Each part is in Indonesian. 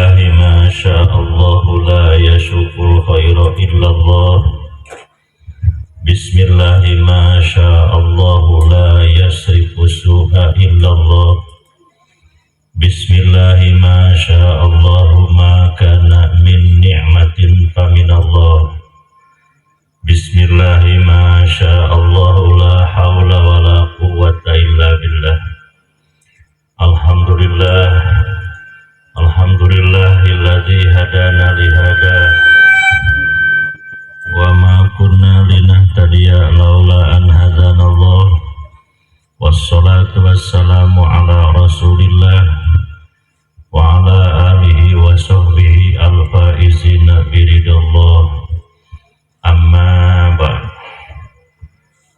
Bismillahi ma sya'allahu la yashukul khaira illallah. Bismillahi ma sya'allahu la yasrifu su'a illallah. Bismillahi ma sya'allahu ma kana min ni'matin faminallah. Bismillahi ma sya'allahu la hawla wa la quwwata illa billah. Alhamdulillah, alhamdulillahilladzi hadana lihada wa ma kunna linahtadiya laula an hadanallah. Wassalatu wassalamu ala rasulillah wa ala alihi wa sahbihi al-faizina biridallah. Amma ba'd.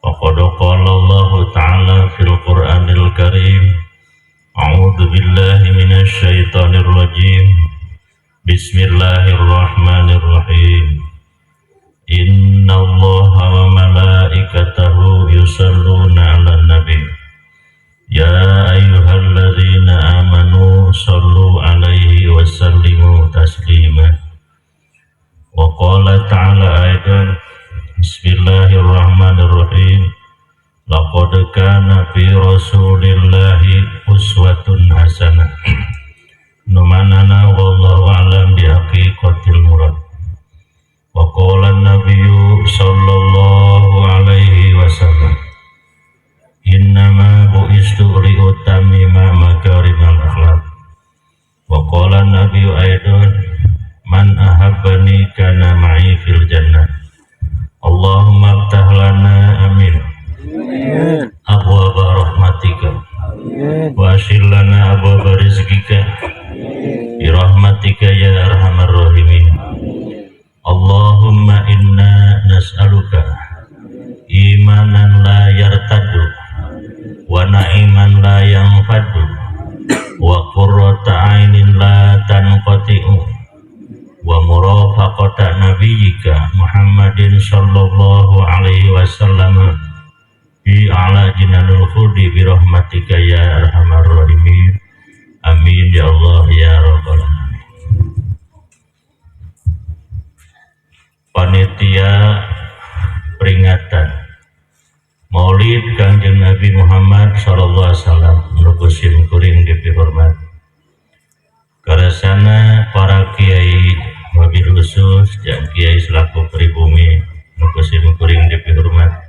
Faqad qala Allah ta'ala fil Qur'anil Karim. A'udzu billahi minasy syaithanir rajim. Bismillahirrahmanirrahim. Innallaha wa malaikatahu yusholluna 'alan nabi. Ya ayyuhalladzina amanu shallu 'alaihi wa sallimu taslima. Wa qala ta'ala aidan. Bismillahirrahmanirrahim. Laqad kana fi rasulillahi uswatun hasanah. Numanana wallahu a'lam bi haqiqatil murad. Wa qala an-nabiyyu sallallahu alaihi wasallam, innama bu'istu li'utammima makarimal akhlaq. Wa qala an-nabiyyu aidan, man ahabbani kana ma'i fil jannah. Allahumma aftah lana amin abwaaba rahmatika wa ashil lana abwaaba rizqika bi rahmatika ya arhamar rahimin. Allahumma inna nas'aluka imanan la yartaddu wa na'iman la yanfaddu wa qurrata ainin la tanqati'u wa murafaqata nabiyyika Muhammadin sallallahu alaihi wasallam bi a'la jinanul khuldi bi rahmatika ya arhamar rahimin. Amin ya Allah ya rabbal alamin. Panitia peringatan Maulid Kangjeng Nabi Muhammad sallallahu alaihi wasallam nukusim kuring dipihormat. Karasana para kiai wabil khusus dan kiai selaku pribumi nukusim kuring dipihormat.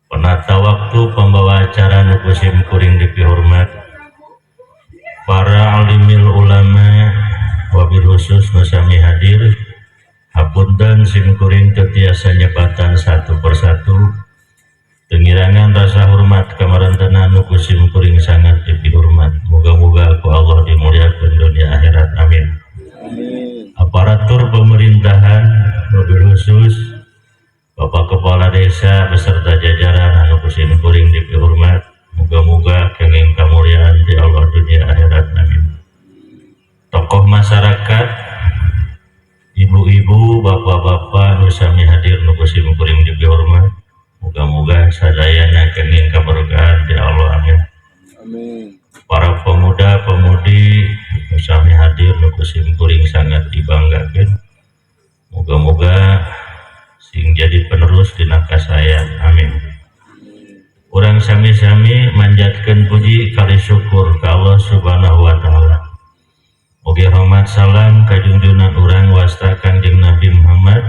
Penata waktu pembawa acara nukusim kuring dipihormat. Para alimil ulama wabil khusus nusami hadir. Hapunten sim kuring tetiasa nyebatan satu persatu. Pengirangan rasa hormat kamarantenan nukusim kuring sangat dipihormat. Moga-moga ku Allah dimuliakan dunia akhirat. Amin. Aparatur pemerintahan wabil khusus Bapak Kepala Desa beserta jajaran anu kusim kuring dipihormat, moga-moga kenging kamuliaan di Allah dunia akhirat. Amin. Tokoh masyarakat, ibu-ibu, bapak-bapak nu sami hadir nu kusim kuring dipihormat, moga-moga sadayana kenging kaberkahan di Allah. Amin. Amin. Para pemuda-pemudi nu sami hadir nu kusim kuring sangat dibanggakeun, moga-moga sing jadi penerus dina kasayang. Amin. Urang sami-sami manjatkeun puji kali syukur ka Allah Subhanahu wa taala. Oge hormat salam ka junjungan urang wasta Kangjeng Nabi Muhammad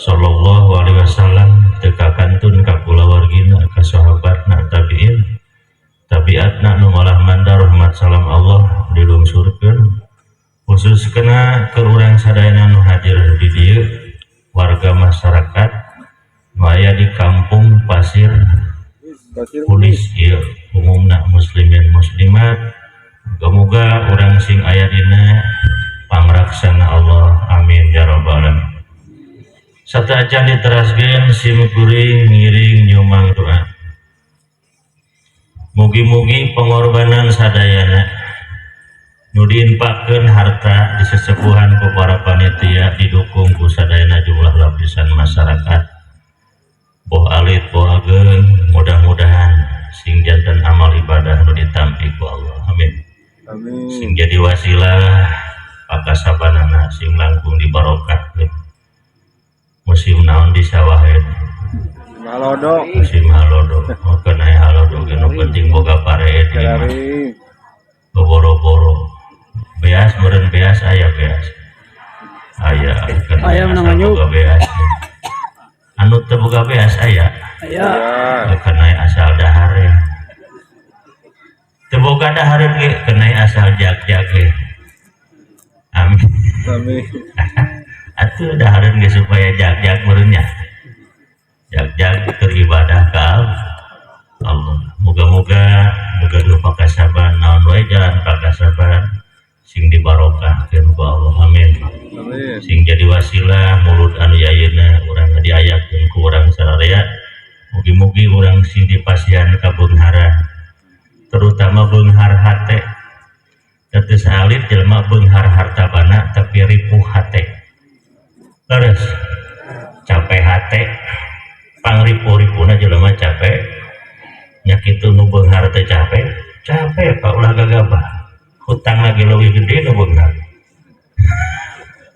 sallallahu alaihi wasallam teu kakantun ka kulawargina ka sahabatna tabi'in tabiatna nu malah manda rahmat salam Allah dilungsurkeun khusus kena ke urang sadayana nu hadir di dieu warga masyarakat nu aya di kampung Pasir Pulis ieu umumna muslimin muslimat. Moga-moga urang sing aya dina pangraksana Allah. Amin ya rabbal alamin. Sataacan diteraskeun sim kuring ngiring nyumang doa. Mugi-mugi pengorbanan sadayana nu diinfakkeun harta di sesepuhan ku para panitia didukung ku sadayana jumlah lapisan masyarakat. Boh alit boh ageng, mudah-mudahan sing janten amal ibadah nu ditampi ku Allah. Amin. Amin. Sing jadi wasilah pakasabanana sing langkung di barokah musim naon di sawah halodo musim halodo kena halodo nu penting boga pare di mah boro-boro beas meureun beas aya beas aya ayam namanya boga beas anu teu boga beas aya kena asal dahare teu boga dahare ge kena asal jag-jag ge amin amin atuh dahareun ge supaya jag-jag meureun nya jag-jag beribadah ka Allah. Moga-moga dua pakasaban naon wae jalan pakasaban sing dibarokahkeun ku Allah. Amin. amin Sing jadi wasilah mulut anu yayeuna urang diayakeun ku urang sararea. Mugi-mugi urang sing dipasihan ka beunghara. Terutama beunghar hate. Teu salit jelema beunghar harta bana tapi ripuh hate. Terus capek hate pangripu-ripuna jelema capek nya kitu nu beunghar teh capek pak ulah gagabah hutang lagi leuwih gede nu beunghar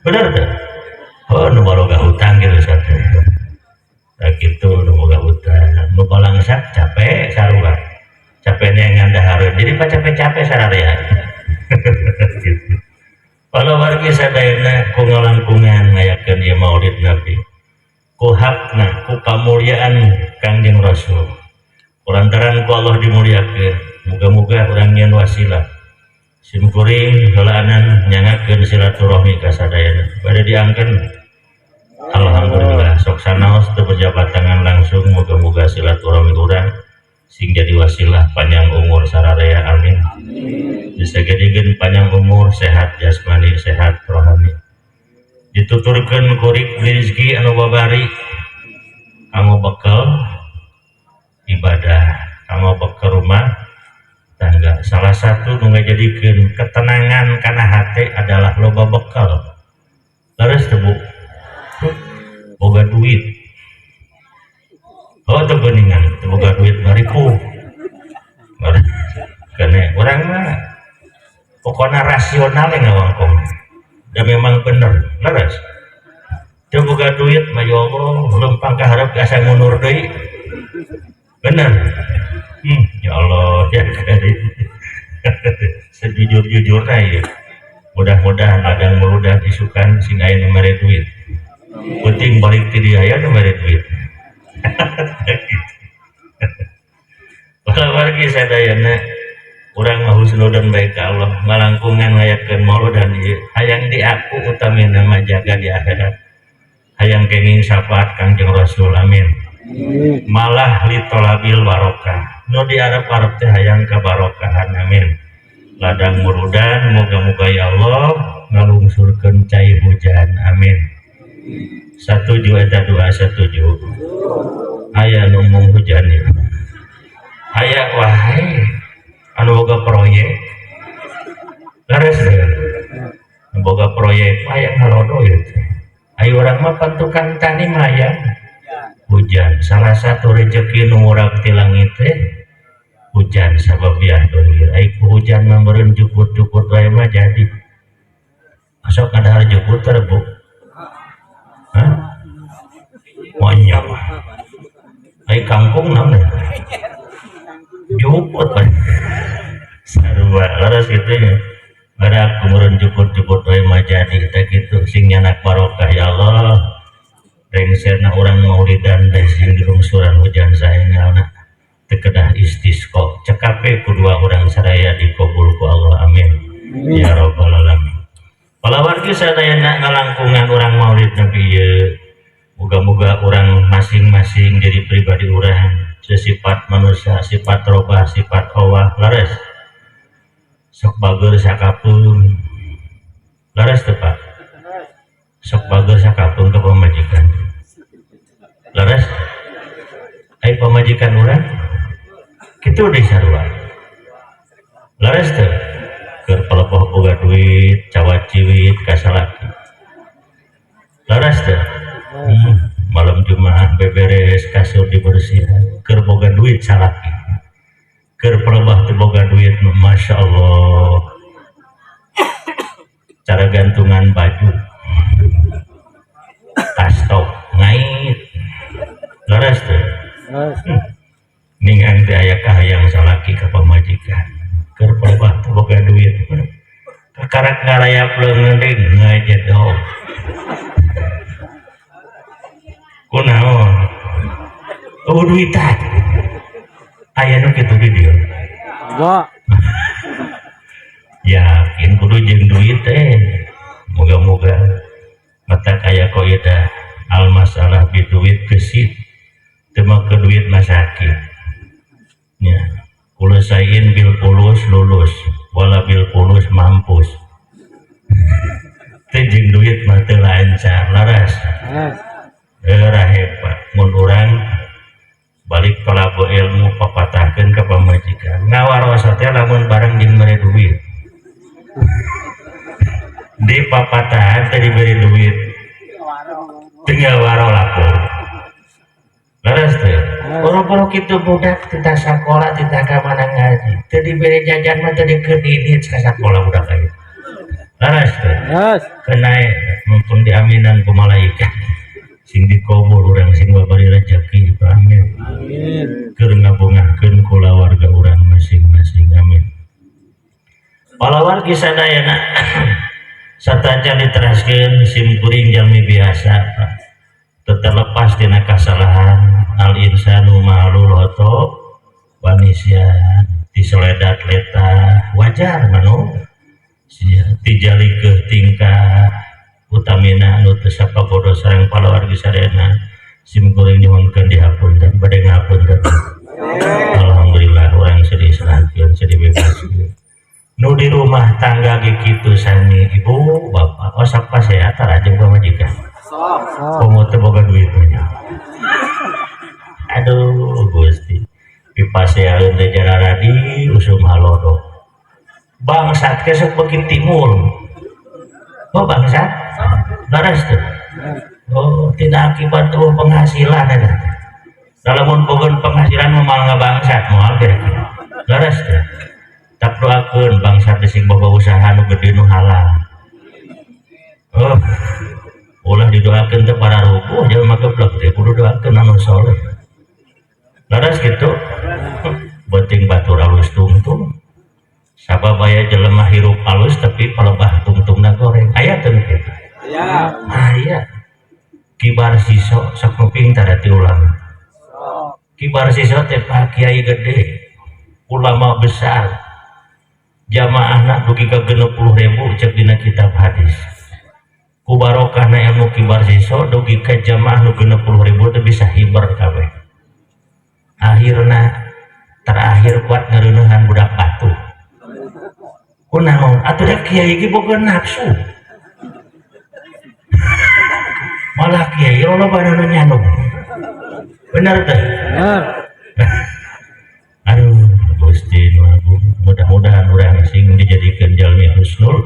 bener teh oh nu boga hutang gitu satu da kitu nu boga hutang nu balangsak capek sarua capeknya ngandahareun jadi capek-capek sararea gitu. Kalau wargi sadayana ku ngalangkungan ngayakeun ieu maulid Nabi ku hakna ku kamuliaan Kangjeng Rasul kulantaran ku Allah dimuliakeun muga-muga urang nyeun wasilah simkuring heulaanan nyangakeun silaturahmi ka sadayana bade diangkeun alhamdulillah sok sanaos teu pejabat tangan langsung muga-muga silaturahmi urang sing jadi wasilah panjang umur sararea amin bisa gedegeun panjang umur sehat jasmani sehat rohani dituturkeun kurik rezeki anu babari kanggo bekal ibadah kanggo bekal rumah tangga salah satu nu ngajadikeun ketenangan kana hate adalah loba bekal leres teu Bu boga duit oh teu geuningan teu boga duit baripu kene urang mah pokona rasional yang ngawangkong dan memang bener leres teu boga duit mah ya Allah lempang ka hareup asa ngunur deui bener ya Allah ya kali sejujur-jujurna ieu mudah-mudahan ada meludah isukan sing aya nu mere duit penting balik ti dieu aya nu mere duit kalau wargi sadayana urang mah husnudan baik ka Allah ngalangkungan ngayakeun mauludan ieu hayang diaku utamina mah jaga di akhirat hayang kenging syafaat Kangjeng Rasul amin malah litolabil barokah nu diarep-arep teh hayang kabarokahan amin ladang murudan moga-moga ya Allah ngalungsurkeun cai hujan amin satuju eta doa satuju aya nu mung hujan ieu aya wae anu boga proyek leres boga proyek aya ngalodo ieu ayo urang mah pantukan tani maya hujan salah satu rezeki nu murag ti langit teh hujan sababiah dohir ai ku hujan mah meureun jukut-jukut wae mah jadi masuk kadahar jukut teh Bu hah monya ai kangkung naon jukut bae sarua leres kitu nya badak meureun jukut-jukut wae mah jadi teh kitu sing nyanak barokah ya Allah rengserna urang maulidan teh sing dirungsuran hujan saengalna teu kedah istisqa cekape kedua urang saraya dikabul ku Allah amin ya rabbal alamin palawargi sadayana ngalangkungan urang maulid Nabi ieu muga-muga urang masing-masing jadi pribadi urang sifat manusia sifat robah sifat Allah lares sok bager sakapun lares teu Pak sok bager sakapun ke pamajikan lares ai pamajikan urang kitu deui sarua lares teu keur pelepoh boga duit cawat ciwit ka salaki lares teu malam Jumat beberes kasur dibersihan keur boga duit salaki keur pelebah teu boga duit masya Allah cara gantungan baju tas top ngait leres tuh ningang teh aya kahayang salaki ka pamajikan keur pelebah teh boga duit kakarak ngarayap leungeun deui ngajedog kunaon duitan aya nu kitu di dieu yakin kudu jeung duit moga-moga mata kaya koida al masalah biduit gesit tema ke duit masakit nya kula sain bil pulus lulus wala bil pulus mampus teh jeung duit mah teu lancar laras hebat mun urang balik pelabu ilmu papatahkeun ka pamajikan ngawarosa teh lamun barang jeung mere duit di papatahan teh diberi duit tinggal waro lapor laras teh boro-boro kitu budak tita sakola tita ka mana ngaji teu diberi jajan mah teu dikeudinit ka sakola budak aya laras teh kenae mumpung diaminan ku malaikat sing dikobol urang sing babari rezeki amin keur ngabungahkeun kulawarga urang masing-masing amin palawargi sadayana sataja diteraskeun sim kuring jalmi biasa terlepas tina kasalahan al insanu ma'lul khoto wanisyan diseledat letah wajar manu tijalikeun tingkah utamina anu teu sapagodo sareng palawargi sadayana sim kuring nyuhunkeun dihapunten bade ngapunten alhamdulillah urang sedih sarankeun sedih bebaskeun nu di rumah tangga gitu sani ibu bapak osak pas ya tarajeng pamajikan komo teu boga duit banyak aduh Gusti pipaseaeun teh jararadi usum halodo bangsat ke sok beuki timur bangsat laras teh tidak akibat penghasilan ada lamun bogeun penghasilan moal ngabangsat moal kira-kira laras teh tak doakeun bangsa teh sing boga usaha nu gede nu halal ulah didoakeun teh para rukuh jelema geblek teh kudu doakeun anu saleh laras kitu beuting batur alus tungtung sabab aya jelema hirup alus tapi palebah tungtungna goreng aya teu kitu aya kibar siso sok nguping tarati ulama kibar siso teh pak kiai gede ulama besar jamaahna dugi ka 60.000 cek dina kitab hadis ku barokahna ilmu kibar siso dugi ka jamaah nu 60.000 teh bisa hibar kabeh akhirna terakhir kuat ngereuneuhan budak batu kunaon atuh da kiai ge boga nafsu malah kiai loba anu nyanung bener teh aduh Gusti nu agung mudah-mudahan urang sing dijadikeun jalmi husnul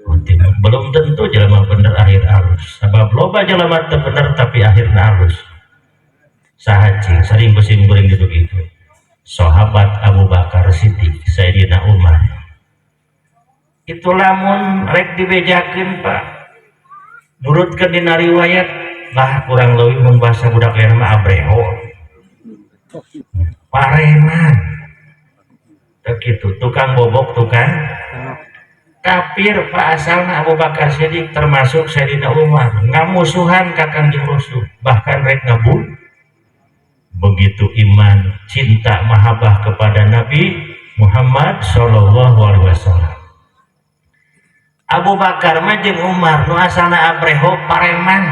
khotimah belum tentu jelema bener akhir alus sabab loba jelema teu bener tapi akhirna alus saha cing sering pusing kuring gitu gitu sahabat Abu Bakar Siddiq Sayyidina Umar itu lamun rek dibejakeun Pak nurutkeun dina riwayat lah kurang leuwih mun bahasa budak lain mah abreho pareman begitu tukang bobok tukang kafir Pak asalna Abu Bakar Siddiq termasuk Sayyidina Umar ngamusuhan ka Kangjeng Rasul bahkan rek ngabul begitu iman cinta mahabbah kepada Nabi Muhammad sallallahu alaihi wasallam Abu Bakar mah jeung Umar nu asalna abreho pareman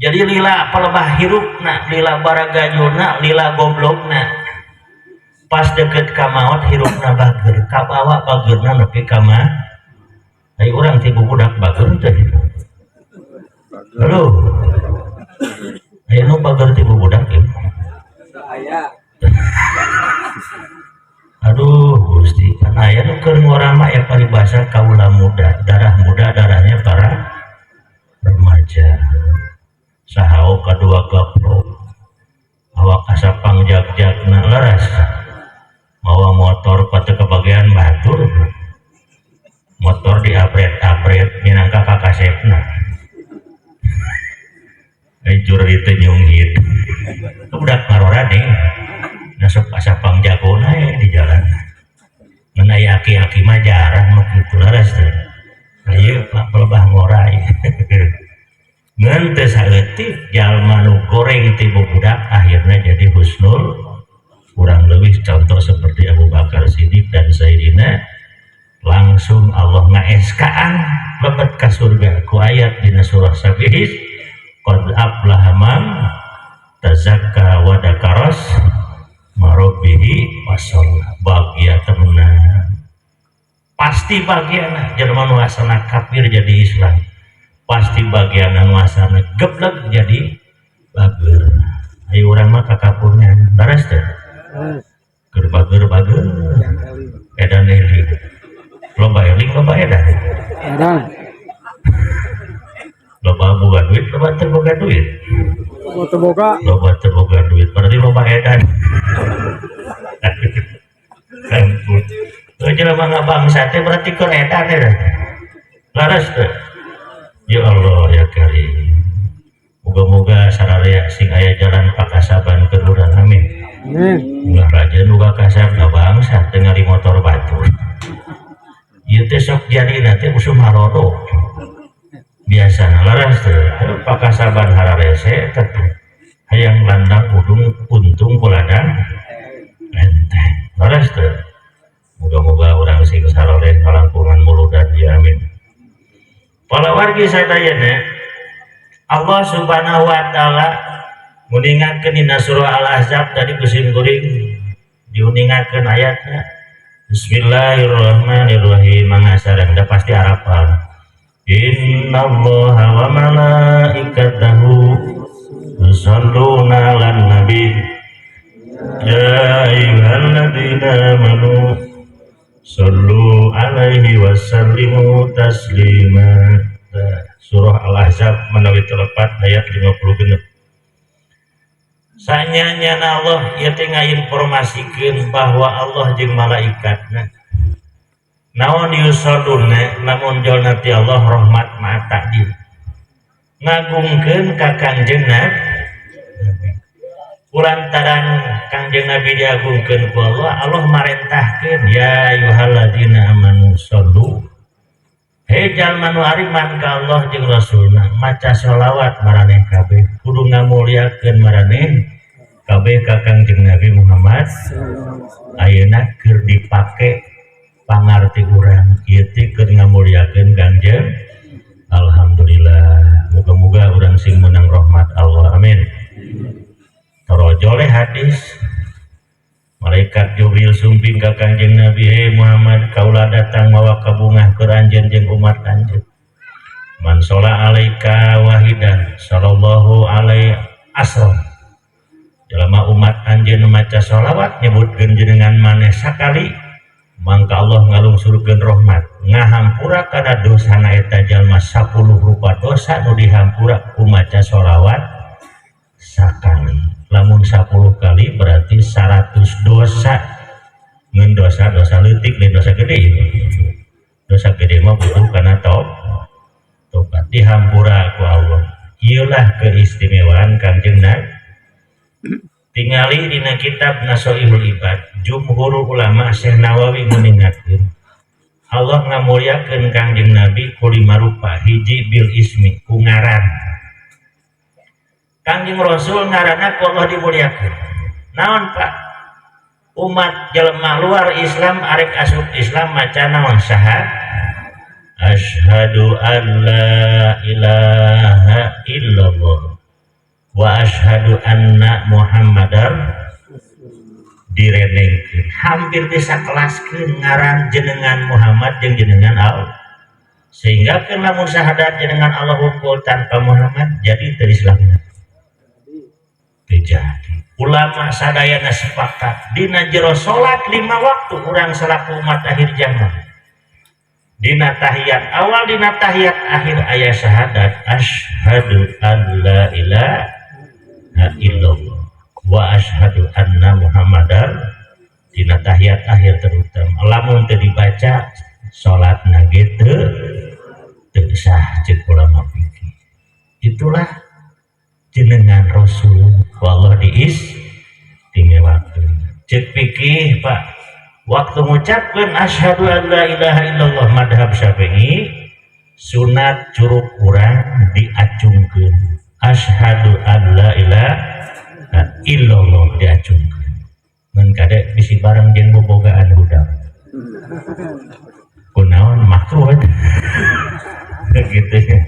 jadi lila pelebah hirupna lila baragajuna lila goblokna pas deket ka maot hirupna bager ka bawa bageurna nepi ka mah ai urang ti budak bager teh halo aya nu bager ti budak ieu aya aduh Gusti kan aya nu keur ngorama ya paribasa kaula muda darahnya para remaja sahao kadua gaplok awak asapang jag-jagna laras mawa motor pada kebagian batur motor di apret minangka kakasepna jur itu nyunggit budak ngarorading nasab asapang jagona di jalan menai aki-aki mah jarang mah kitu laras teh ayeuna Pak pelebah ngorai ngan teu saeutik jalma nu goreng ti budak akhirnya jadi husnul kurang lebih contoh seperti Abu Bakar Siddiq dan Sayyidina langsung Allah ngaeskaan lebet ka surga ku ayat dina surah Sabih qad aflaha man tazakka wa dakaras marabbihi wasalla bahagia temenan pasti bagiana jelema nu asana kafir jadi Islam pasti bagiana nu asana geblek jadi bager ayo urang mah kakapurnya daras teh keur bager edan eling loba eling loba edan loba boga duit loba teu boga duit loba teu boga duit berarti loba edan kan jelema ngabangsa teh berarti keur edan ya laras teh ya Allah ya Karim moga-moga sararea sing aya jalan pakasaban keur urang amin ulah raja nu kasar ngabangsa teu ngari motor batur ieu teh sok jadina teh usum harodo biasana laras teh pakasaban hararese teh hayang landang udung untung kuladang enteng laras teh moga-moga urang sing saroleh ngalangkungan muludan ya amin. Para wargi sadayana Allah Subhanahu wa taala nguningakeun dina surah Al-Ahzab tadi kusim kuring diuningakeun ayatna Bismillahirrahmanirrahim mangasareng da pasti harapan Innallaha wa malaikatahu yusholluna 'alan nabi ya ayyuhalladzina amanu shollu 'alaihi wasallimu taslima. Surah Al-Ahzab menawi telepat ayat 50 sanyanya Allah ieu teh ngainformasikeun bahwa Allah jeung malaikatna naon yusalluna lamun jolna ti Allah rahmat mata di ngagungkeun ka Kangjeng Nabi kulantaran Kangjeng Nabi diagungkeun ku Allah marentahkeun ya ayyuhalladzina amanu shollu hei jalma nu ariman ka Allah jeung Rasulna maca sholawat maraneh kabeh kudu ngamulyakeun maraneh kabeh ka Kangjeng Nabi Muhammad ayeuna keur dipake pangarti urang ieu teh keur ngamulyakeun Kangjeng alhamdulillah muga-muga urang sing meunang rahmat Allah amin. Tarojole hadis malaikat Jibril sumping ka Kangjeng Nabi hei Muhammad kaula datang mawa kabungah keur anjeun jeung umat anjeun man sholla alaika wahidan sallallahu alaihi asram jelema umat anjeun maca sholawat nyebutkeun jenengan maneh sakali mangka Allah ngalungsurkeun rahmat ngahampura kana dosana eta jalma 10 rupa dosa nu dihampura ku maca sholawat sakali lamun 10 kali berarti 100 dosa ngeun dosa leutik lain dosa gede mah butuh kana tobat dihampura ku Allah ieulah keistimewaan Kangjeng Nabi tingali dina kitab Nasoihul Ibad jumhur ulama Syekh Nawawi nguningatkeun Allah ngamulyakeun Kangjeng Nabi ku 5 rupa hiji bil ismi ku ngaran Kangjeng Rasul ngaranna ku Allah dimulyakeun naon Pak umat jelema luar Islam arek asup Islam maca naon syahad asyhadu an la ilaha illallah wa asyhadu anna Muhammadar direnengkeun hampir bisa kelaskeun ngaran jenengan Muhammad jeung jenengan Allah sehingga keun lamun syahadat jenengan Allah hukum tanpa Muhammad jadi teu Islam terjadi ulama sadayana sepakat dina jero salat 5 waktu urang salaku umat akhir zaman dina tahiyat awal dina tahiyat akhir aya syahadat asyhadu an la ilaha illallah wa asyhadu anna Muhammadar dina tahiyat akhir terutama lamun teu dibaca salat nage teu sah cek ulama fikih. Itulah jenengan Rasul wallah diistimewakeun. Cek fikih Pak, waktu mengucapkan asyhadu an la ilaha illallah madhab Syafi'i, sunat curug urang diacungkeun. Asyhadu an la ilaha illallah diacungkeun. Mun kade bisi bareng jeung bobogaan budak. Kunaon makruh gitu ya.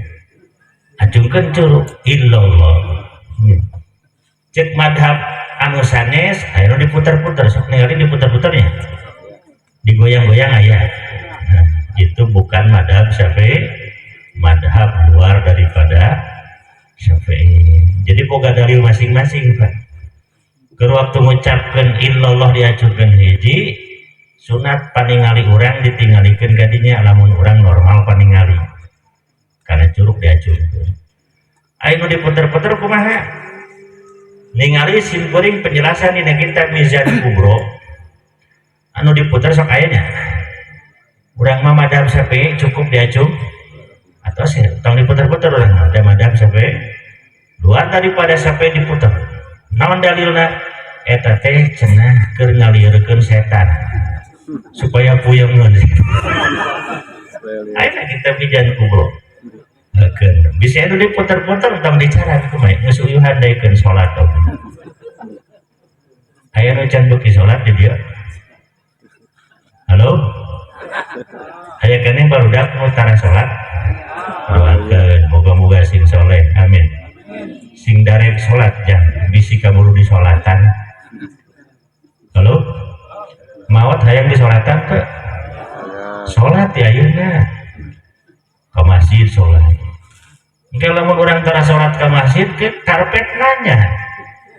Acungkeun curug illallah. Cek madhab anu sanes aya diputer-puter, sok ningali diputer-puternya. Digoyang-goyang aya. Nah, itu bukan madhab Syafi'i, madhab luar daripada Syafi'i. Jadi boga dalil masing-masing Pak. Keur waktu ngucapkeun illallah diacungkeun hiji, sunat paningali urang ditinggalikeun kadinya lamun urang normal paningali. Karena curug diacungkeun. Aya nu diputer-puter kumaha? Ningali simkuring penjelasan dina kitab Mizan Kubro. Anu diputer sok aya nya. Urang mah madhab Syafi'i cukup diacung atau sih tong diputer-puter urang ada madhab Syafi'i. Luar daripada Syafi'i diputer. Naon dalilna? Eta teh cenah keur ngalieurekeun setan supaya puyeungeun. Aya kita Mizan Kubro. Hakeun bisa anu diputer-puter tong dicaran kumaha geus uyuhan daekeun salat. Aya nu can beuki salat di dieu. Halo? Aya keneh barudak nu tara salat? Doakeun moga-moga sing soleh. Amin. Sing darek salat jang bisi kaburu di salatan. Halo? Maot hayang di salatan teu? Salat ya ayeuna. Ka masjid salat. Engke lamun urang tara salat ka masjid ke karpet nanya.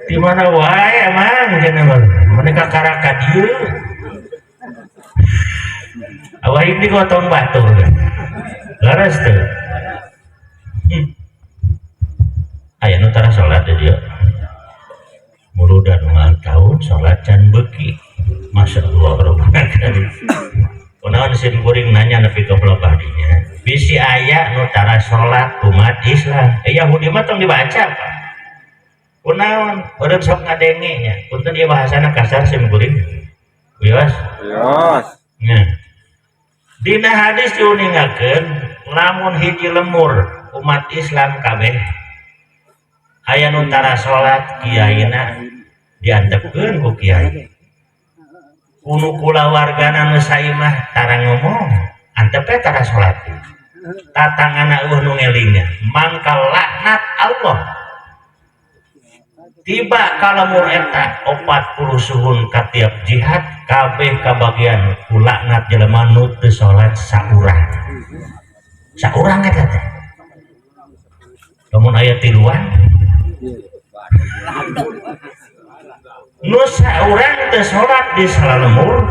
Di mana wae emang cenah mah. Mereka karaka dieu. Awaing digotong batur. Laras teu. Aya nu tara salat di dieu. Muludan ulang tahun salat can beuki. Masyaallah rabbana karim. Kunaon sim kuring nanya nepi ka pelebah dinya. Bisi aya nu tara salat umat Islam. Yahudi mah tong dibaca Pak. Kunaon urang sok ngadenge nya. Punten ieu bahasana kasar sim kuring. Wios. Wios. Nya. Dina hadis diuningakeun lamun hiji lemur umat Islam kabeh aya nu tara salat kiyaina diantepkeun ku kiai. Kuno kulawargana nu saimah tara ngomong antep tara salat. Tatangana eueuh nu ngelingnya mangka laknat Allah. Tiba kalamur eta 40 suhun ka tiap jihad kabeh kabagian ku laknat jelema nu teu salat saurang. Saurang eta teh. Lamun aya tiluan nu saurang teu salat di salalumur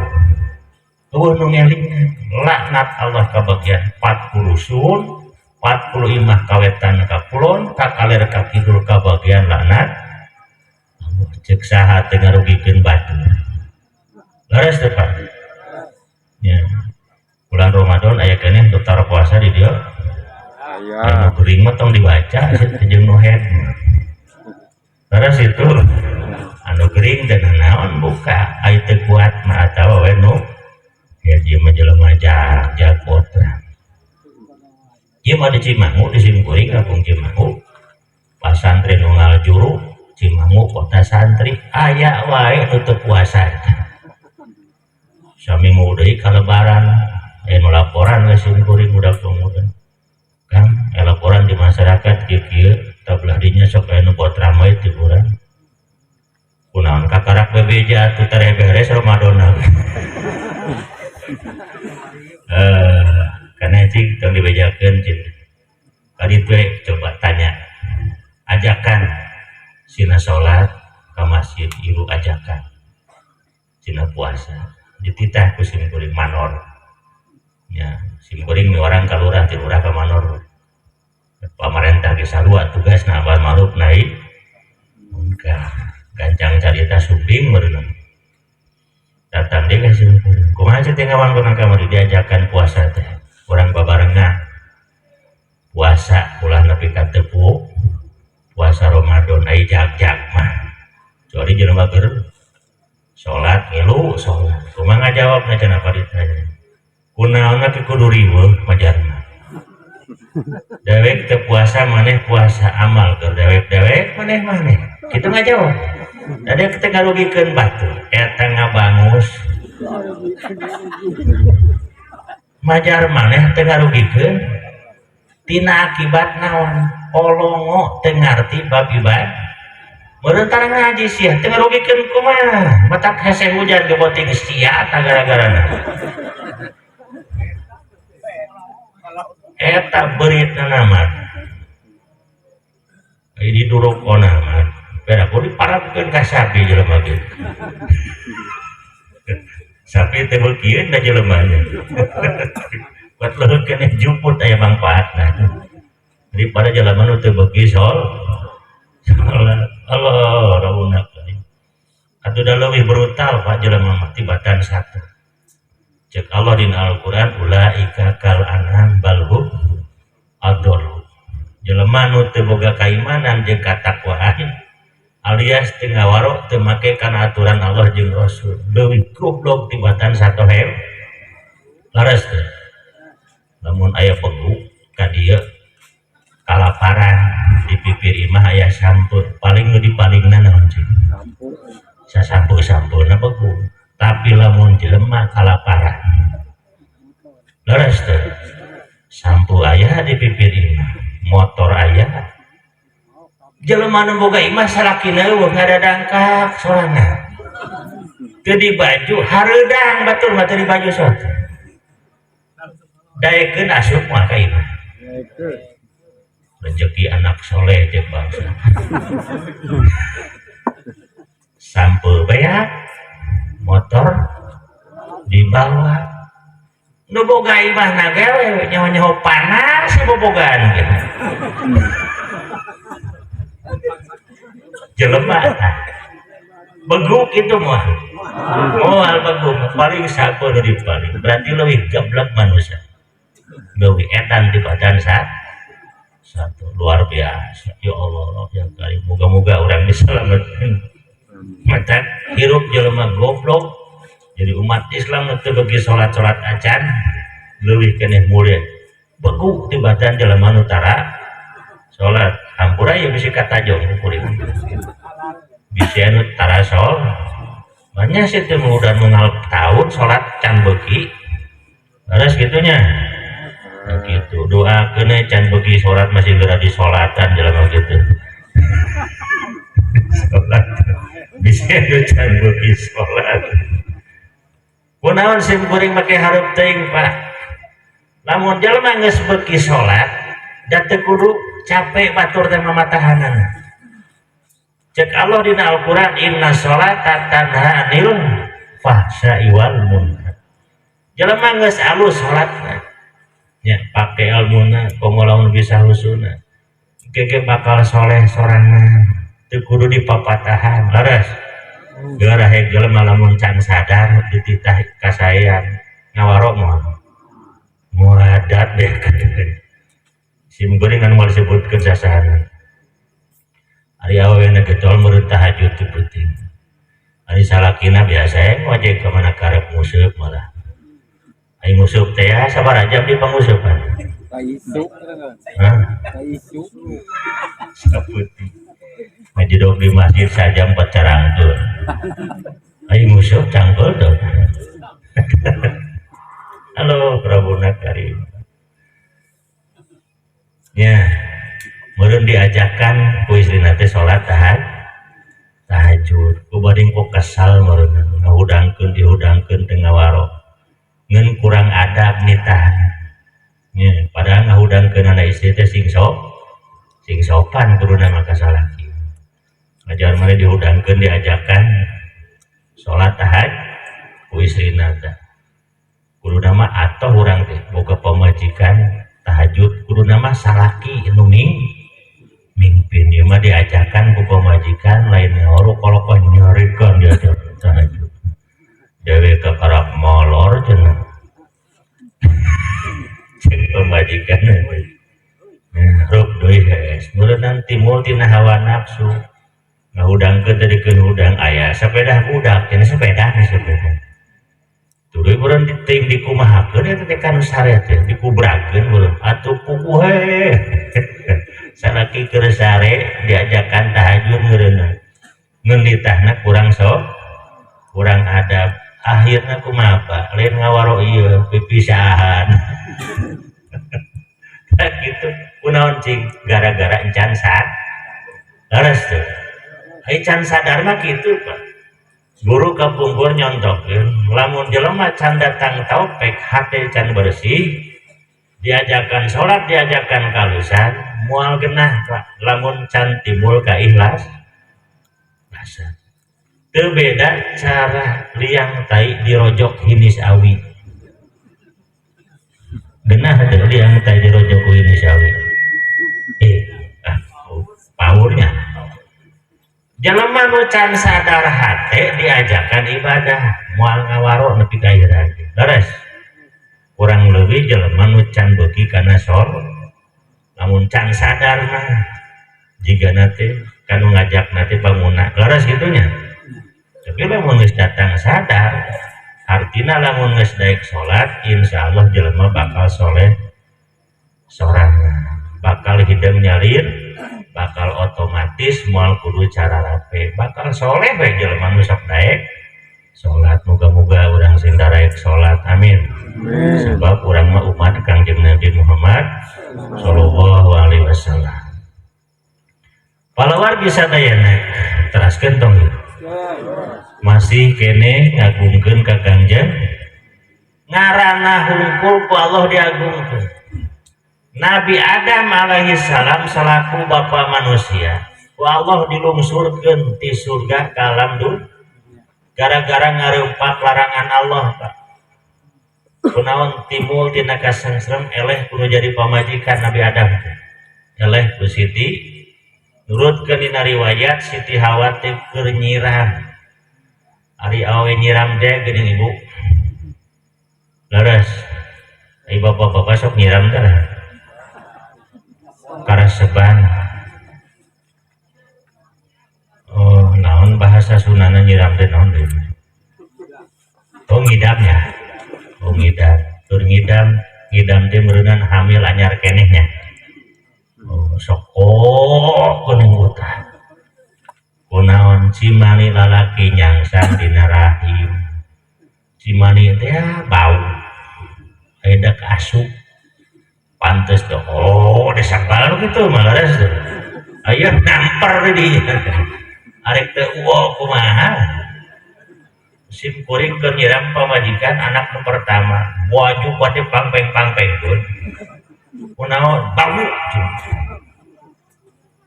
eueuh nu ngelingna laknat Allah kabagian 40 sun 40 imah kawetan ka kulon ka kaler ka kidul kabagian laknat Allah. Cek saha teu ngarugikeun batu. Laras teu Pak? Ya. Bulan Ramadan aya keneh nu tara puasa di dieu. Aya. Anu geuring mah tong dibaca jeung nu head. Laras itu anu gering dan naon buka aya teu kuat mah atawa we nu ya dia mah jelema jagot lah. Ieu mah di Cimahu di Simkuring kampung Cimahu. Pasantren nu ngaljuru Cimahu kota santri aya wae nu teu puasa. Saminggu deui ka lebaran aya nu laporan we Simkuring budak pemuda. Kang laporan di masyarakat kieu tablah dinya sok aya nu buat ramai ti urang. Kunaon kakarak bebeja atuh tare beres Ramadan. Karena cing tong dibejakeun cing. Kadi teh coba tanya. Ajakan sina salat ka masjid ieu ajakan. Sina puasa dititah ku Simkuring manor. Ya, Simkuring mi orang ka lurah ti lurah ka manor. Pamarentah ge sarua tugasna amar ma'ruf nahi munkar. Gancang carita suping merenung. datang dia kasih kumaha teh ngawan kurang kamari diajakan puasa teh kurang babarengan puasa ulah nepi ka tepuk puasa Ramadan ai jag-jag mah jadi jelema keur salat ngilu salat kumaha ngajawabna cenah paritanya kunaonna ke kudu riweuh majarna dewek teu puasa maneh puasa amal keur dewek-dewek maneh kitu ngajawab ada kita ngarugikeun batu eta ngabangus majar maneh teu ngarugikeun tina akibat naon olongo teu ngarti bab ibadah meureun tara ngaji sia teu ngarugikeun kumaha matak hese hujan geboting sia gara-garana eta beuritna naman di durukona mah beda kudu diparapkeun ka sapi jelema kieu sapi teh beukieun da jelemanya buat leukeun keneh juput aya mangpaatna daripada jelema nu teu beuki Allah rauna kali atuh da leuwih brutal Pak jelema mah tibatan satu cek Allah dina Al-Qur'an ulaika kal an'am balhum adall jelema nu teu boga kaimanan jeung katakwaan alias teu ngawaro teu make kana aturan Allah jeung Rasul leuwih goblok tibatan satu hew laras teh lamun aya pegu ka dieu kalaparan di pipir imah aya sampur paling nu dipalingna naon sih sasampu-sampuna pegu tapi lamun jelema kalaparan laras teh sampu aya di pipir imah motor aya jelema nu boga imah salakina eueuh ngadadangkak sorangan teu di baju hareudang batur mah teu di baju sok daekeun asup moal ka imah rezeki anak soleh jeung bangsa sampul beak motor dibawa nu boga imah na gawe nyaho-nyaho panas bobogaan gitu jelema beguk itu mah moal beguk paling sapo nu dipaling berarti leuwih gablek manusia leuwih edan di badan satu luar biasa ya Allah ya Karim moga-moga orang diselamatkan mata hirup jelema goblok jadi umat Islam teu bagi salat-salat acan leuwih keneh mulia beguk di badan jelema nu tara salat hampura ya bisi katajong kuring bisi anu tara sol banyak sih teu mudah mengal tahun salat can beuki laras gitunya nah, gitu doa kena can beuki salat masih geura di salatan jelema gitu salat bisi anu can beuki salat kunaon sim kuring make hareup teuing Pak lamun jelema geus beuki salat da teu kudu capek batur teh mamatahanan cek Allah dina Al-Qur'an inna sholata tanha 'anil fahsya'i wal munkar jelema geus alus salatna nya pake ilmuna komo lamun bisa husuna gege bakal soleh sorangan teu kudu dipapatahan laras geura he jelema lamun can sadar dititah kasayan ngawaro moal muadat deh sim goreng anu moal disebutkeun sasaran ari awewe getol meureun tahajud teu penting ari salakina biasa ngojek ka mana karep museup malah ai museup teh sabaraha jam di panguseupan Kaisu. Kaisu. Saputi ngajidok di masjid sajam 4 carangkeun ai museup cangkeul teu halo Prabuna Karim ya meureun diajakan ku istrina teh salat tahajud ku bading kok kesal meureun dihudangkeun teu ngawaro ngeun kurang adab nitah nya padahal ngahudangkeun anak istri teh sing sopan kuduna mah ka salaki ngajar mane dihudangkeun diajakan salat tahajud ku istrina teh kuduna mah atoh urang teh boga pamajikan tahajud kuduna mah salaki nu mimpin ieu mah diajakan ku pamajikan lain ngoro kolokon nyarekan diajak tahajud dewe kekerap molor cenah cek pemajikan ruk doi hees meureunang timul tina hawa nafsu ngahudangkeun teh dikeun hudang aya sepeda budak cenah sepeda tuluy meureun diting dikumahakeun eta teh kanu sare teh dikubrakeun meureun atuh puguh salaki keur sare diajakan tahajud meureunna ngeun ditahna kurang adab akhirna kumaha Pak lain ngawaro ieu pipisahan tak gitu kunaon cing gara-gara encan leres tuh can sadar mah kitu Pak guru kapungkur nyontokeun lamun jelema can datang taupek hate can bersih diajakan sholat diajakan kalusan moal genah Pak lamun can timbul ka ikhlas rasa teu beda cara liang tai dirojok hinis awi genah teu liang tai dirojok hinis awi paurnya jelema nu can sadar hate diajakan ibadah moal ngawaro nepi ka ieu leres kurang lebih jelema nu can beuki kana lamun can sadar mah jiga nate kanu ngajak nate panguna leres gitunya tapi lamun geus datang sadar artina lamun geus daek salat insyaallah jelema bakal soleh sorangan bakal hidung nyalir bakal otomatis moal kudu cara rape bakal soleh we jelema nu sok daek salat muga-muga urang sing daek salat amin. Sebab urang mah umat Kangjeng Nabi Muhammad sallallahu alaihi wasallam palawargi sadayana teraskeun tong masih kene ngagungkeun ka Kangjeng ngaranna hungkul ku Allah diagungkeun Nabi Adam alaihi salam salaku bapa manusia ku Allah dilungsurkeun ti surga ka alam dunya gara-gara ngareupak larangan Allah Pak kunaon timbul tina kasangsrem eleh kudu jadi pamajikan Nabi Adam eleh ku Siti nurutkeun dina riwayat Siti Hawa teh keur nyiram ari awe nyiram teh geuning ibu leres ai bapak-bapak sok nyiram teh karaseban oh naon bahasa Sunana nyiram teh naon deui oh ngidamnya oh ngidam tur ngidam teh meureunana hamil anyar kenehnya oh sok kuning utah kunaon cimani lalaki nyangsang dina rahim cimani teh bau aya asup pantes tuh oh desakal gitu maleres tuh aya namper di arek teh kumaha sim kuring keur nyiram pamajikan anak nu pertama baju pade pangpeng pun kunaon bau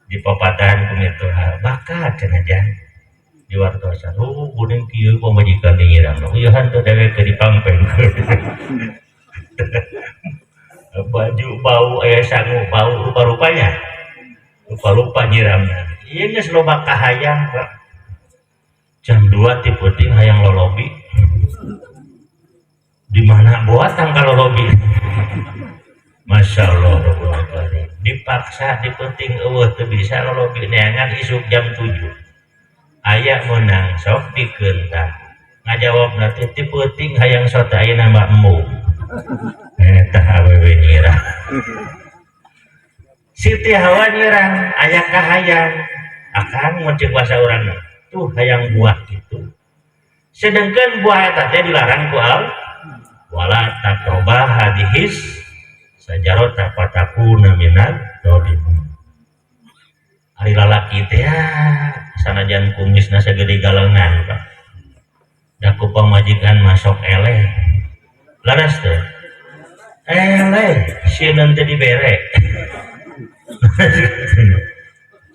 di papatan kumitu bakat cenah jan di wartosan kuning kieu pamajikan nyiram ieu hantu dewe ke dipangpeng baju bau aya sangu bau rupa-rupanya rupa-rupa nyiramna ieu geus loba kahayang Pak jam 2 ti peuting hayang lolobi di mana boatang ka lolobi masyaallah dipaksa di peuting eueuh teu bisa lolobi neangan isuk jam 7 aya meunang sok dikeun tah ngajawabna teh ti peuting hayang sote ayeuna mah emu eta awewe nyirah Siti Hawa nyirang aya kahayang akan mun ceuk bahasa urang tuh hayang buah gitu sedangkan buah eta teh dilarang ku Allah wala taqrabah hadhis sajarata fatakuna minal dzalimin ari lalaki teh sanajan kumisna sagede galengan Pak da ku pamajikan masuk eleh laras teh eleh sieun teh dibere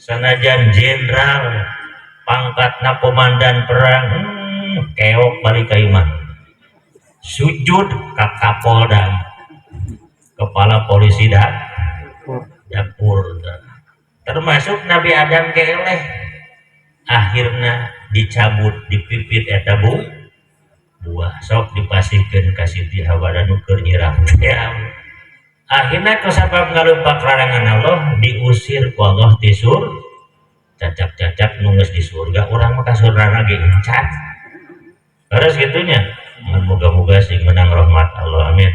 sanajan jenderal pangkatna komandan perang keok balik ka imah sujud ka Kapolda kepala polisi dapur termasuk Nabi Adam keleh akhirna dicabut dipipit eta buah sok dipasihkeun ka Siti Hawa nu keur nyirang teh. Akhirna kusabab ngalupak larangan Allah diusir ku Allah ti cacak-cacak nu geus di surga urang mah ka surgana ge encan. Terus gitunya. Moga-moga sing menang rahmat Allah, amin.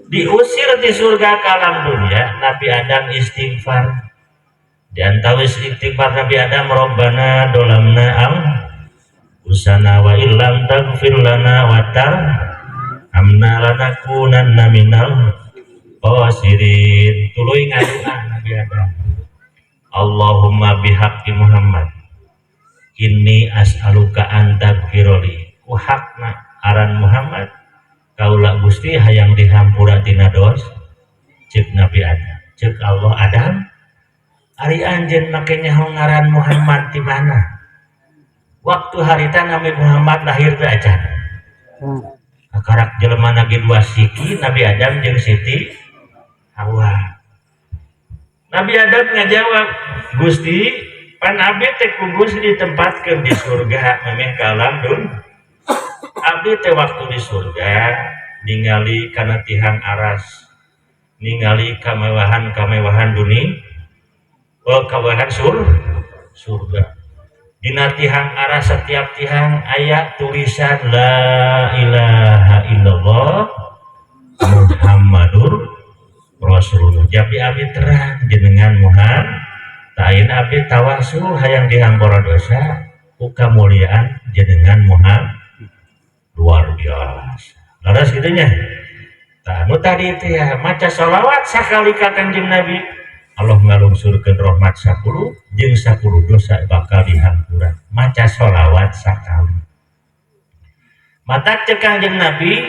Diusir di surga ke alam dunia, Nabi Adam istighfar. Di antara istighfar Nabi Adam, Rabbana dolamna usana wa illam taghfir lana wa tarhamna lanakunanna minal khasirin. Tuluy ngadoa Nabi Adam. Allahumma bihaqqi Muhammad inni as'aluka an taghfirli. Ku hakna aran Muhammad kaula Gusti hayang dihampura tina dos. Ceuk Nabi Adam, ceuk Allah Adam, ari anjeun make nyaho ngaran Muhammad di mana? Waktu harita Nabi Muhammad lahir teh acan. Karak jelema ge dua siki, Nabi Adam jeung Siti Hawa. Nabi Adam ngajawab, Gusti, pan abdi teh ku Gusti ditempatkeun di surga memeh ka alam dunya. Abdi teh waktu di surga ningali kana tihang aras, ningali kamewahan dunia, kamewahan surga. Dina tihang aras setiap tihang aya tulisan la ilaha illallah Muhammadur Rasulullah. Jadi abdi terang jenengan Muhammad, tain abdi tawasul hayang dihampura dosa, ku kamuliaan jenengan Muhammad. Luar biasa. Laras gitunya. Tah nu tadi itu ya maca sholawat sakali ka Kanjeng Nabi. Allah ngalungsurkeun rahmat 10 jeung 10 dosa bakal dihampura. Maca sholawat sakali. Matak cek Kanjeng Nabi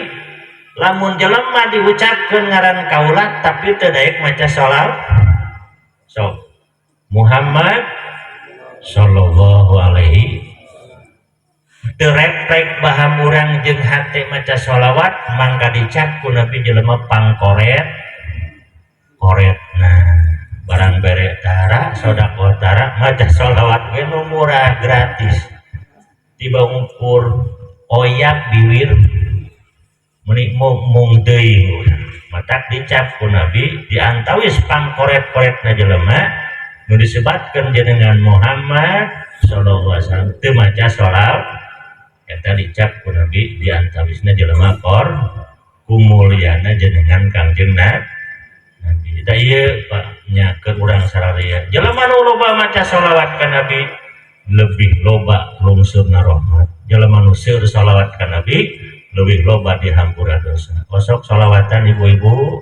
lamun jelema diucapkeun ngaran kaula tapi teu daek maca sholawat. So Muhammad sallallahu alaihi terek baham urang jeung hate maca sholawat mangka dicap ku Nabi jelema pangkoret nah barang bere tara sodaqoh tara maca sholawat ge nu murah gratis tiba ngukur oyak biwir meuni mung teuing matak dicap ku Nabi diantawis pangkoret-koretna jelema nu disebatkeun jenengan Muhammad sallallahu alaihi wasallam teu maca sholawat eta dicap ku Nabi diantawisna jelema kor kumuliana jenengan Kangjeng Nabi. Da ieu Pak nyakeun urang sararea. Jelema nu loba maca sholawat ka Nabi lebih loba lungsurna rahmat. Jelema nu seueur sholawat ka Nabi lebih loba dihampura dosa. Osok sholawatan ibu-ibu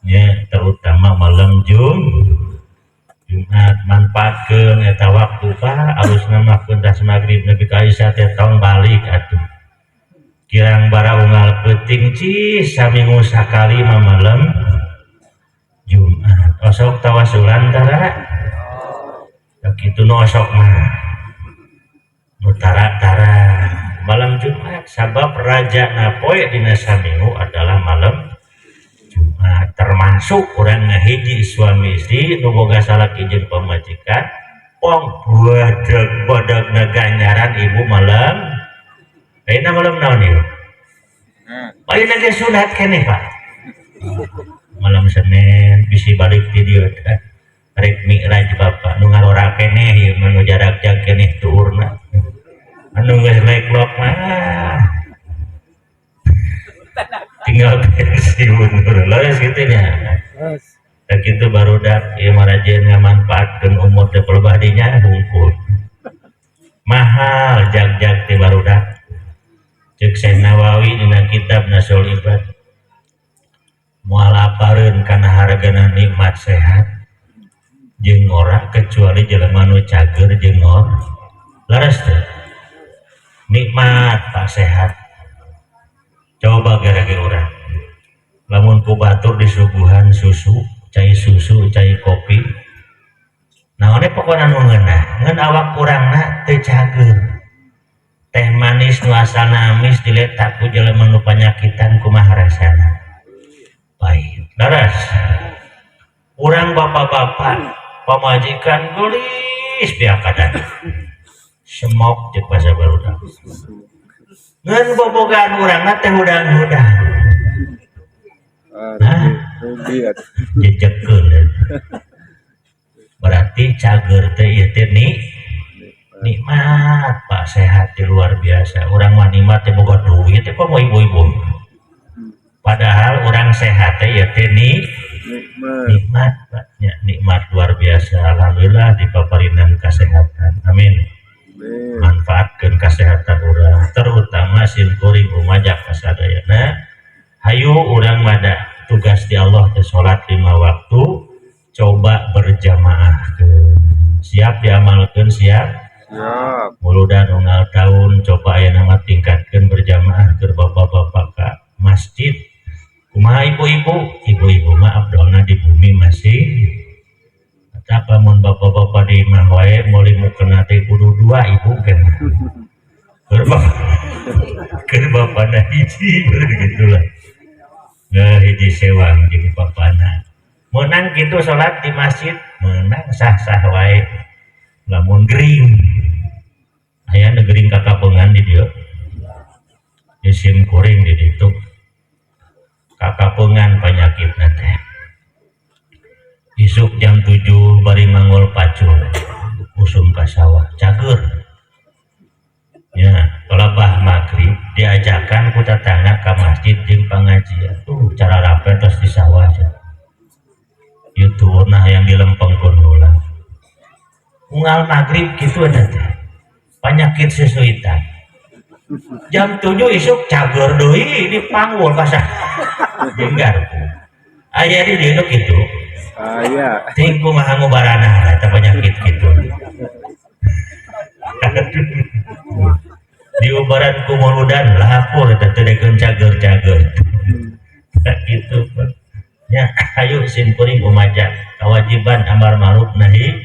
nya terutama malam Jumat manfaatkeun eta waktu Pak alusna mah pentas magrib nepi ka isya teh tong balik atuh. Kirang bara unggal peuting saminggu sakali mah malam Jumat. Osok tawasulan tara. Kitu nu osok mah. Nu tara-tara malam Jumat sabab raja na poe dina saminggu adalah malam Jumat. Termasuk orang ngahiji suami istri nu boga salaki jeung pamajikan pong badag naganyaran ibu malam ayeuna malam naon ieu ayeuna ge sunat keneh Pak malam Senin bisi balik ti dieu rek mi'raj Bapak nu ngarora keneh ieu nu jarak jag keneh tuurna anu geus leklok mah tinggal pensiun laras gitu nya. Dan gitu baru dak ieu marajeun ngamanfaatkeun umur teh pelebadinya hungkul. Mahal jag-jag teh barudak. Ceuk Syekh Nawawi dina kitab Nasul Ibad. Moal apareun kana hargana nikmat sehat jeung ora kecuali jelema nu cager jeung laras teh. Nikmat Pak sehat. Coba gara-gara orang lamun ku batur disuguhan susu, cai kopi naonnya pokoknya nu ngeunah ngeun awak urangna teu cager teh manis nu asalna amis diletak ku jelema nu panyakitan kumaha rasana pahit daras urang bapak-bapak pamajikan gelis piakadan semok jeung basa barudak ngan bobogan urang teh hudang-hudang. rugi atuh. Jejekeun. Berarti cager teh ieu teh nikmat Pak, sehat di luar biasa. Urang mah nikmat teh boga duit teh kok mau ibu-ibu. Padahal orang sehat teh ieu teh nikmat Pak, nikmat luar biasa. Alhamdulillah dipaparingan kesehatan. Amin. Manfaatkan kesehatan orang, terutama simkuring umajak kasadayana. Hayu orang mada tugas di Allah teh salat 5 waktu, coba berjamaah. Siap diamalkan, siap muludan unggal tahun coba aya nama tingkatkan berjamaah ke bapak-bapak ka masjid. Kumaha ibu-ibu mah abdolna di bumi masih apa mun bapak-bapak di imah wae meuli mukena teh kudu 2 ibu kan. Keur bapana hiji begitulah. Hiji sewang jeung bapana. Menang gitu salat di masjid, menang sah-sah wae. Lamun gering. Aya negering kakabeungan di dieu. Isim kuring di ditu. Kakabeungan panyakitna teh. Isuk jam 7 bari mangul pacul usum ka sawah cager ya kelebah maghrib diajakan ku tetangga ka masjid jeung pangajian tuh cara rape terus di sawah itu nah yang dilempengkeun heula unggal maghrib kitu ada teh panyakit sesuitan jam 7 isuk cager deui di panggul kasah jenggar aya di dieu kitu. Iya. Tingku mah ngubarana eta penyakit gitu. Diubaran ku muludan lahapur eta teh dekeun cager-cager. Gitu. Ya, ayo simkuring umaja kewajiban amar ma'ruf nahi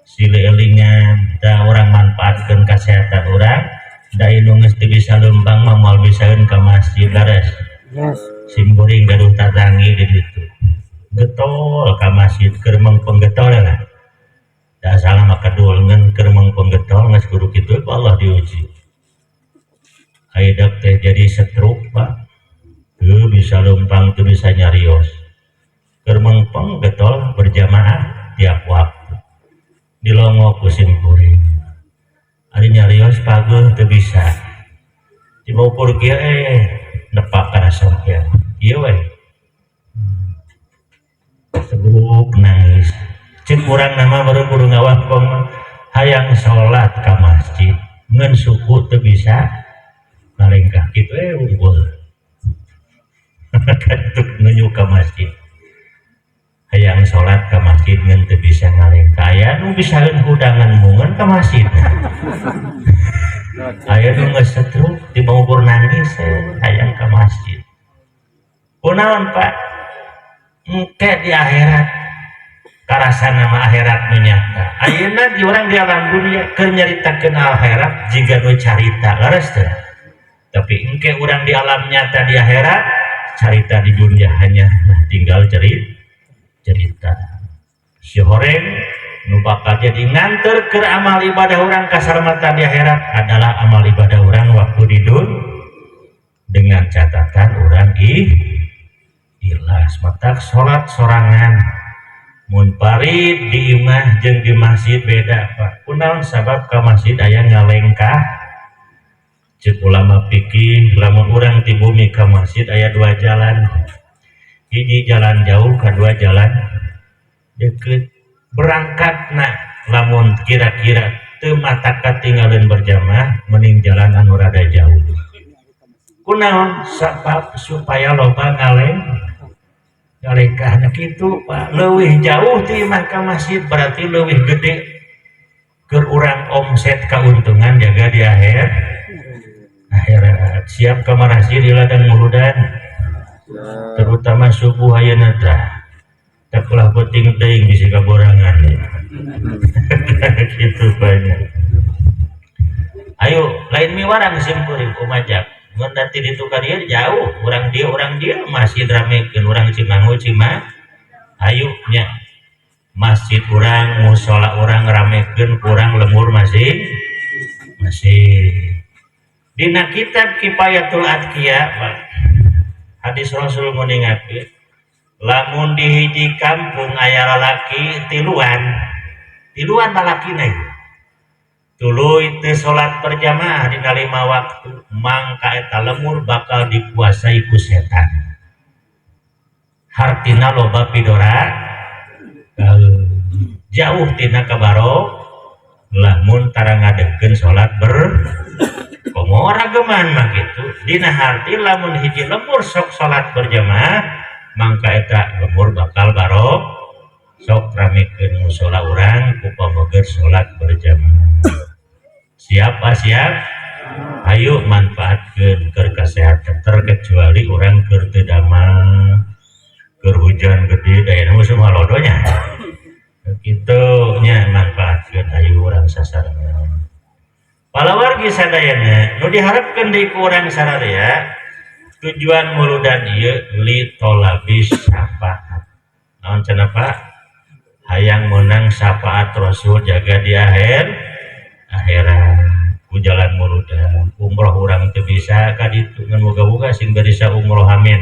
sileulingan da urang manfaatkeun kesehatan urang da inu geus teu bisa leumpang mah moal bisaeun ka masjid laras. Simkuring gaduh tatangi di ditu. Getol ka masjid keur mengpenggetol lah. Da salah maka dulngan keur mengpenggetol geus kudu kitu Allah diuji. Haidap teh jadi stroke Pak. Teu bisa leumpang, teu bisa nyarios. Keur mengpenggetol berjamaah tiap waktu. Dilongo ku simkuring. Ari nyarios pageuh teu bisa. Diukur kieu nepak kana sampean. Ieu we. Sebelum nangis cek urang nama baru kudu ngawakong hayang sholat ke masjid ngan suku teu bisa nalengkah kitu unggul katuk nuju ke masjid hayang sholat ke masjid ngan teu bisa ngalengkah aya nu bisaeun hudangan mungan ke masjid aya nu geus setruk di bawur nangis hayang ke masjid kunaon Pak engke di akhirat karasa nama akhirat menyata ayeuna di orang di alam dunia keur nyaritakeun akhirat jiga nu carita laras teh tapi engke urang di alam nyata di akhirat carita di dunia hanya tinggal cerita si horeng nu bakal jadi nganter keur amal ibadah urang kasarmata di akhirat adalah amal ibadah urang waktu di dunia dengan catatan urang ikhlas matak sholat sorangan mun parit di imah jeung di masjid beda Pak kunaon sabab ka masjid aya ngalengkah ceuk ulama fikih lamun urang ti bumi ka masjid aya 2 jalan hiji jalan jauh kadua jalan deukeut berangkatna lamun kira-kira teu matak katinggalin berjamaah mending jalan anu rada jauh kunaon sabab supaya loba ngalengkah kitu Pak leuwih jauh ti imah ka masjid berarti leuwih gede keur urang omset kauntungan jaga di akhirat siap ka masjid di ladang muludan terutama subuh ayeuna tah takulah penting teuing bisi kaborangan kitu banyak ayo lain miwarang simkuring umajak mun nanti ditukar dia jauh orang dia masih ramekeun urang Cimangu ayo nya masjid urang musola urang ramekeun kurang lemur masih Dina kitab Kifayatul Atqiya hadis Rasul nguningakeun lamun di hiji kampung aya lalaki tiluan lalaki na tuluy teu salat berjamaah dina 5 waktu mangka eta lemur bakal dikuasai ku setan hartina loba pidora jauh tina kabarok lamun tara ngadegkeun salat komo rageman mah kitu dina harti lamun hiji lemur sok salat berjamaah mangka eta lemur bakal barok sok ramekeun mushola urang ku pamoger salat berjamaah. Siap ayo manfaatkeun keur kesehatan terkecuali urang keur teu damang keur hujan gede daya musuh halodonya kitu nya manfaatkeun ayo urang sasarana. Palawargi sadayana nu diharapkeun deui ku urang sararea tujuan muludan ieu li tolabis syafaat. Naon cenah Pak? Hayang menang syafaat Rasul jaga di akhirat ku jalan muludan. Umroh urang teu bisa ka ditu ngan moga-moga sing bisa umroh amin.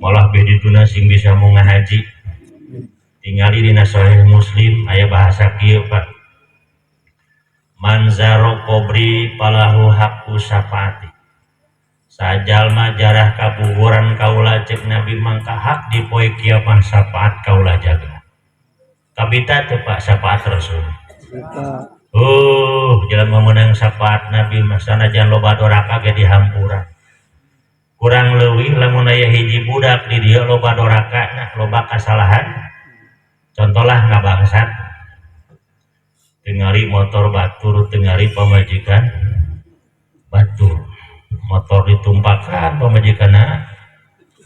Malah bedituna sing bisa mau ngahaji. Tingali dina Sahih Muslim aya bahasa kieu Pak. Manzaro kobri palahu haqqu syafaati. Sajalma jarah kabuburan kaula cek Nabi mangka hak di poe kiamah syafaat kaula jaga. Kabita teu Pak syafaat Rasul. Jalan memenang syafaat Nabi sanajan loba doraka ge dihampura. Kurang leuwih lamun aya hiji budak di dieu loba doraka nah loba kasalahan. Contohlah ngabangsat tengali motor batur, tengali pamajikan batur, motor ditumpahkan, pamajikanna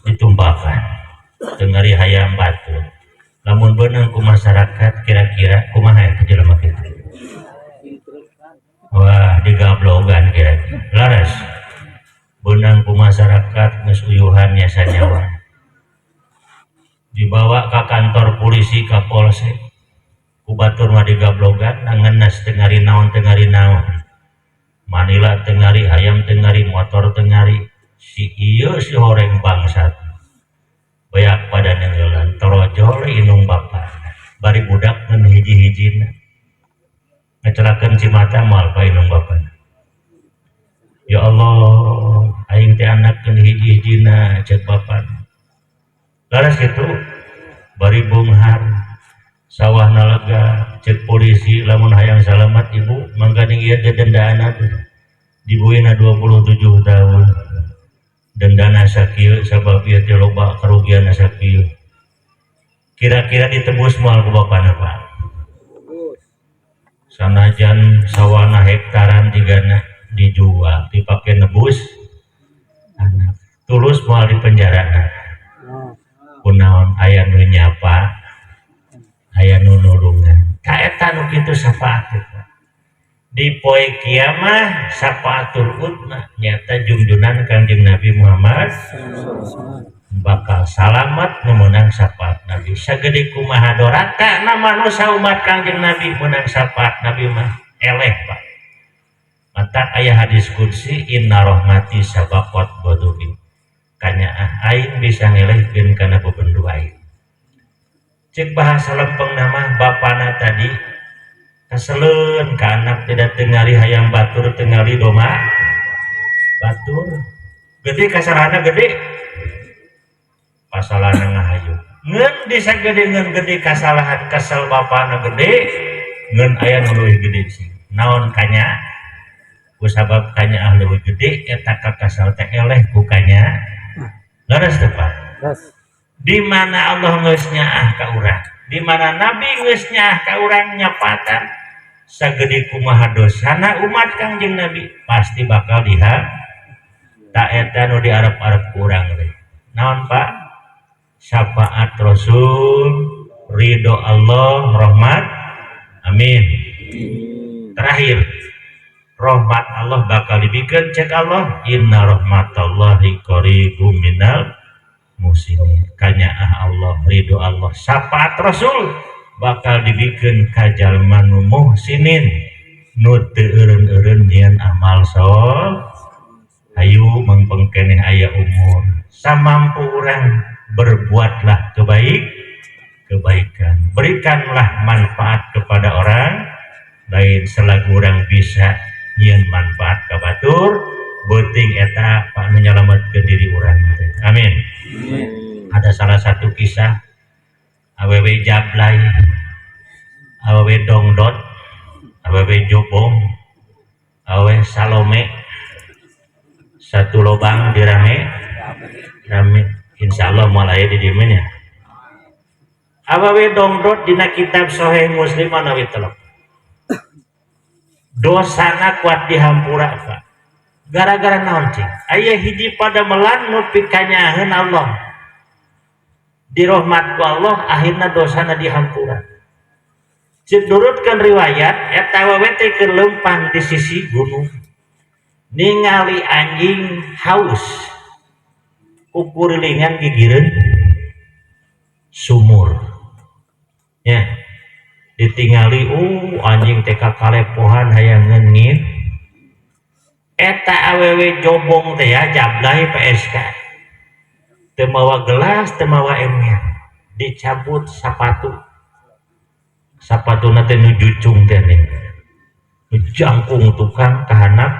ditumpahkan, tengali hayam batur. Lamun beunang ku masyarakat kira-kira kumaha eta jelema kitu? Wah, digablogan kira-kira. Laras. Beunang ku masyarakat geus uyuhan nya sanyawa. Dibawa ke kantor polisi ka polsek. Kubatur mah digablogan nangenas tengari naon Manila tengari hayam tengari motor tengari si ieu si horeng bangsat bayak pada nenggelan torojol inung bapak bari budak ngan hiji-hijina ngecelakeun cimata moal ka inung bapak. Ya Allah aing teh anakkeun hiji-hijina cek bapak. Laras kitu bari bunghar sawah nalaga cek polisi lamun hayang salamat ibu mangga ieu teh dendana dibueuna 27 tahun dendana sakieu sabab ieu teh loba karugian sakieu kira-kira ditebus moal ku bapana Pak sanajan sawana hektaran tigana dijual dipake nebus anak tulus moal dipenjarana kunaon aya nu nyapa aya nu nulungan kaeta nu kitu syafaat di poe kiamah syafaatul utma nyata junjunan Kanjeng Nabi Muhammad bakal salamat memenang syafaat Nabi sagede kumaha doraka na manusia umat Kanjeng Nabi menang syafaat Nabi mah eleh Pak. Mata aya hadis qudsi inna rahmati sabaqat ghadabi kanya aing bisa ngelehkeun kana bebendu aing. Cek bahasa lempeng nama bapana tadi keseleun ka anak tidak tengali hayam batur tengali doma batur gede kasarana gede pasalana ngahayu ngeun bisa gede ngeun gede kasalahan kesel bapana gede ngeun aya nu leuwih gede sih naon kanya ku sabab kanya leuwih gede eta kakasal teh eleh ku kanya laras teh Pak di mana Allah geus nyaah ka urang, di mana Nabi geus nyaah ka urang nyapatan sagede kumaha dosana umat Kangjeng Nabi pasti bakal diham tak eta nu diarep-arep urang teh. Naon Pak? Syafaat Rasul, ridho Allah, rahmat. Amin. Terakhir, rahmat Allah bakal dibikeun cek Allah, inna rahmatallahi qaribum minal muslimin. Kanyaah Allah, ridho Allah, syafaat Rasul bakal dibikeun ka jalma nu muhsinin nu teu eureun-eureun nyian amal Ayu mengpengkeneh aya umur samampu urang berbuatlah kebaikan, berikanlah manfaat kepada orang lain selagi urang bisa nyieun manfaat ka batur beuting eta Pak menyelamatkeun diri urang. Amin. Ada salah satu kisah awewe jablay, awewe dongdot, awewe jobong, awewe salome, satu lobang dirame insya Allah mulai di dimennya. Awewe dongdot dina kitab Sahih Muslim anawi telep dosana kuat dihampura Pak gara-gara naon cing aya hiji pada melan nu pikanyaheun Allah dirahmat ku Allah akhirna dosana dihampura. Cek nurutkeun riwayat eta awewe teh keur leumpang di sisi gunung ningali anjing haus ukurilingan gigireun sumur ya ditingali anjing teh kalepohan hayang ngeunit eta awewe jobong teh ya jablay PSK teu mawa gelas teu mawa ember dicabut sapatuna teh nu jucung teh nih nu jangkung tukang kahanap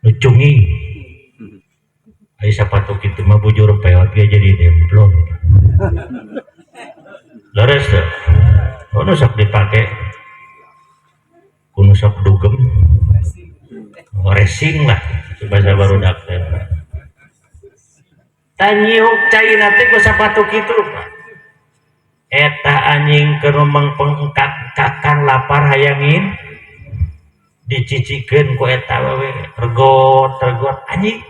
nu cunging ai sapatu kitu mah bujur peot ge jadi demplon leres teh nu sok dipake kudu sok dugem racing lah bahasa barudak teh tanyiuk caina teh ku sapatu kitu eta anjing keur mengpengkakan lapar hayangin dicicikeun ku eta wewe regot anjing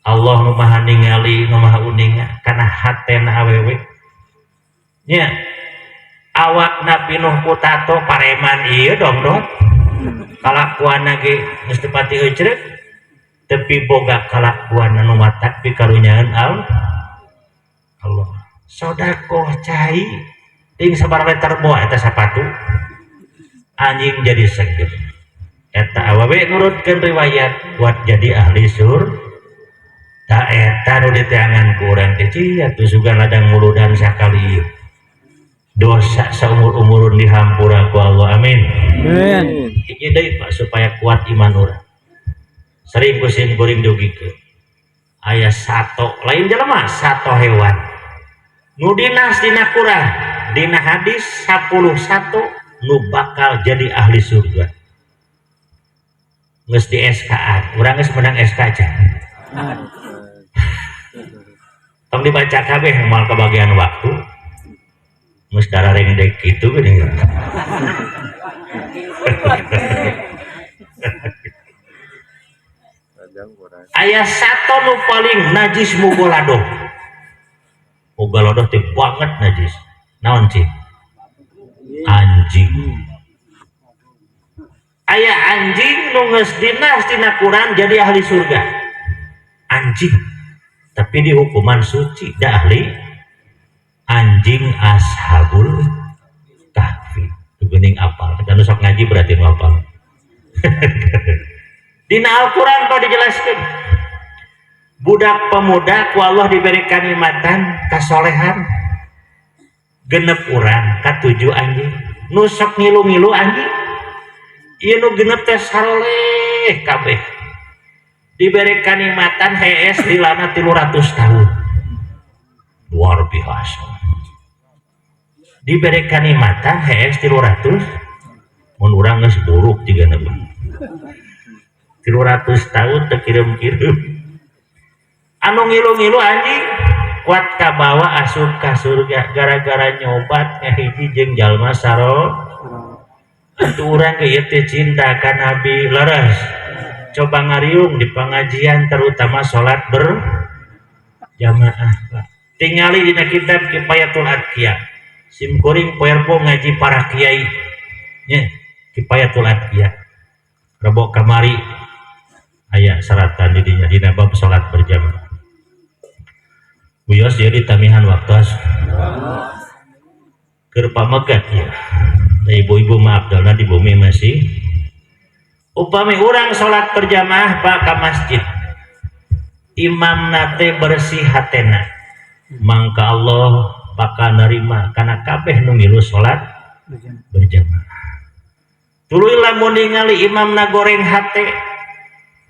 Allah nu maha ningali nu maha uning kana hatena awewe nya awakna pinuh ku tato pareman ieu dongdot kalakuanna ge geus teu pati eucreuk tepi boga kalakuan anu matak pikarunyaeun Allah sodakoh cai ting sabaraha liter boa eta sapatu anjing jadi seger eta awewe nurutkeun riwayat buat jadi ahli surga eta nu diteangan ku urang teh atuh sugan ladang muludan sakali dosa saumur-umurun dihampura ku Allah. Amin. Amin. Hiji deui Pak supaya kuat iman urang. Sering kusim kuring dugikeun. Aya sato lain jelema sato hewan. Nu dinas dina Quran, dina hadis 10 sato nu bakal jadi ahli surga. Geus di SK-an, urang geus menang SK aja. Tong dibaca kabeh moal kebagian waktu. Mus darah rendek gitu gini. Aya sato nu paling najis mugolodoh. Mugolodoh teh banget najis. Naon cing? Anjing. Aya anjing nu geus dinas dina Quran jadi ahli surga. Anjing. Tapi di hukuman suci da ahli anjing ashabul kahfi. Geuning apal. Kita sok ngaji berarti nu apal. Dina Al-Quran kau dijelaskan budak pemuda ku Allah diberi kanikmatan kasolehan genep urang katujuh anjing nu sok ngilu-ngilu anjing ieu nu genep teh saroleh kabeh diberi kanikmatan hees lilana 300 tahun luar biasa diberi kanikmatan hees 300 mun urang geus buruk jiga nabi 300 tahun terkirim-kirim anu ngilu-ngilu anjing kuat kabawa asup ka surga gara-gara nyobat ngahiji jeung jalma saro atuh urang ge ieu teh cinta ka Nabi leres coba ngariung di pengajian terutama salat berjamaah tingali dina kitab Kifayatul Atqiya sim kuring poerpo ngaji para kiai nya Kifayatul Atqiya rebo kamari aya syaratan didinya dina bab salat berjamaah. Buyos jadi tamihan waktu keur pamegat ya. Da ibu-ibu maaf dalna di bumi masih upami urang salat berjamaah pak ka masjid imam nate bersih hatena mangka Allah bakal nerima karena kabeh nu milu salat berjamaah. Tuluy lamun ningali imam na goreng hate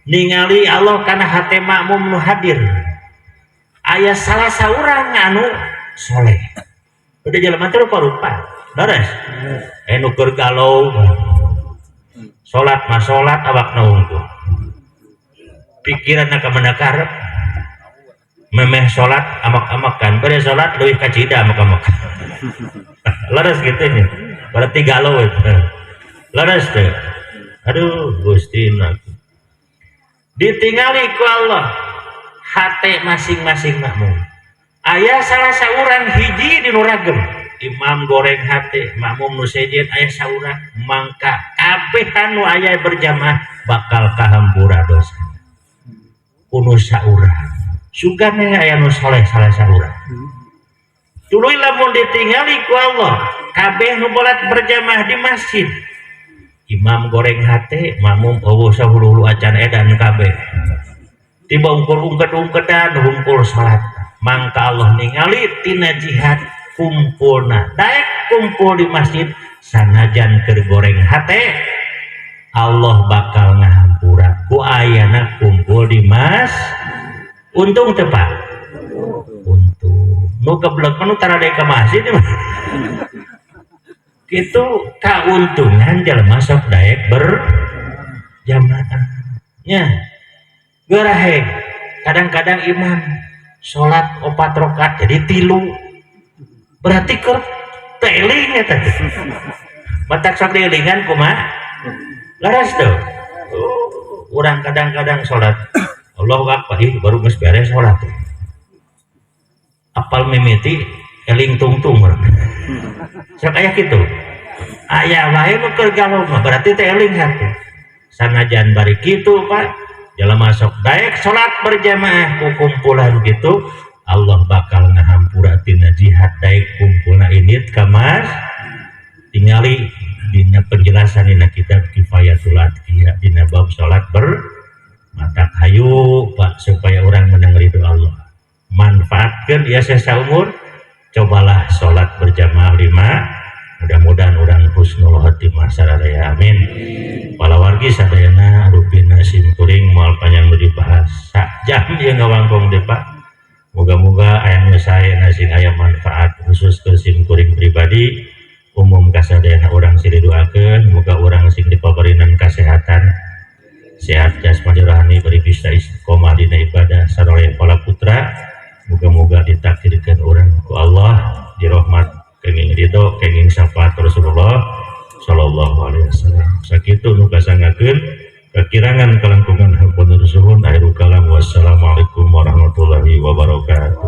ningali Allah karena hate makmum nu hadir aya salah saurang anu soleh udah jalan teh rupa-rupa beres anu keur galau salat mah salat awak naungku pikiranna ka mana karep memeh salat amak-amakan bade salat leuwih ka cida amak-amakan leres gitu nya berarti galau itu leres teh aduh Gusti ditingali ku Allah hate masing-masing makmum aya salah saurang hiji di nuragem imam goreng hate makmum nu sejen aya saurang mangka kabeh anu aya berjamaah bakal kahampura dosa kuno saurang sugane aya nu saleh salah saurang tuluy lamun ditingali ku Allah kabeh nu bolat berjamaah di masjid imam goreng hate makmum eueuh sahulu acan edan kabeh tiba ungkul-ungkedan humpul salat mangka Allah ningali tina jihad kumpulna daek kumpul di masjid sanajan keur goreng hate Allah bakal ngahampura ku ayana kumpul di mas untung teu Pak untung nu geblek nu tarade ka masjid kitu kauntungan jelema sok daek berjamaah nya geraheng kadang-kadang imam sholat 4 rakaat jadi 3 berarti keur teling eta matak sok dielingan kumaha laras tuh urang kadang-kadang sholat Allahu Akbar baru geus beres sholat apal mimiti eling tungtung sok aya kitu aya wae nu keur galau mah berarti teh eling hati sanajan bari kitu Pak jelema sok daek salat berjamaah ku kumpulan gitu Allah bakal ngahampura tina jihad daek kumpulna init ka mas tingali dina penjelasan dina kitab Kifayatul Adqiyah dina bab salat bermatak hayu Pak supaya orang menang ridho Allah manfaatkeun ieu saumur cobalah salat berjamaah 5 mudah-mudahan orang husnul khotimah sararea amin palawargi sadayana rupina simkuring moal panjang nu dibahas sak jam ieu ngawangkong deui Pak moga-moga aya nu saena sing aya manfaat khusus ke simkuring pribadi umum ka sadayana urang sing didoakeun moga urang sing dipabarinan kasehatan sehat jasmani rohani beri bisa istiqomah dina ibadah sareng pola putra moga-moga ditakdirkeun urang ku Allah dirahmat kenging ridho kenging syafaat Rasulullah sallallahu alaihi wasallam sakitu nu kasangakeun kakirangan kalangkungan hapunten suhun akhiru kalam wassalamualaikum warahmatullahi wabarakatuh.